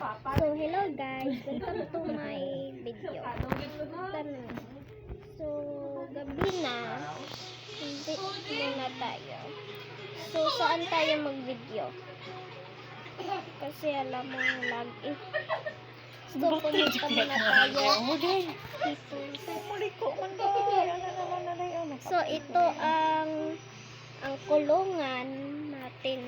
So, hello guys. Welcome to my video. So, gabi na. Hindi muna tayo. So, saan tayo mag-video? Kasi alam mo lag eh. So, pumunta muna tayo dito. So, ito ang kulungan natin.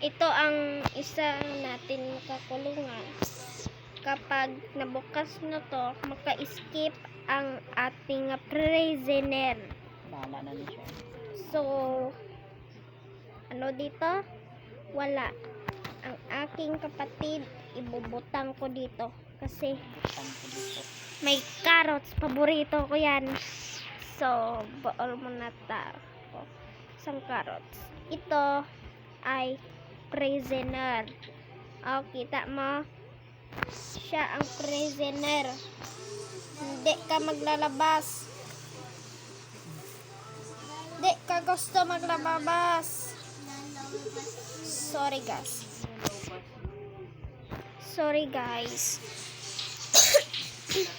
Ito ang isa natin kakulungan. Kapag nabukas na to, maka-skip ang ating prisoner. Bahala na siya. So, ano dito? Wala. Ang aking kapatid, ibubutang ko dito. Kasi, may carrots. Paborito ko yan. So, baol muna tayo. Isang carrots. Ito ay prisoner. O, kita mo? Siya ang prisoner. Hindi ka maglalabas. Hindi ka gusto maglalabas. Sorry guys. Sorry guys.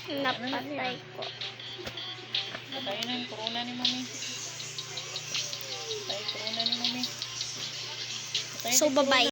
Napatay ko. Patay na yung corona ni mami. Patay corona ni mami. So bye bye.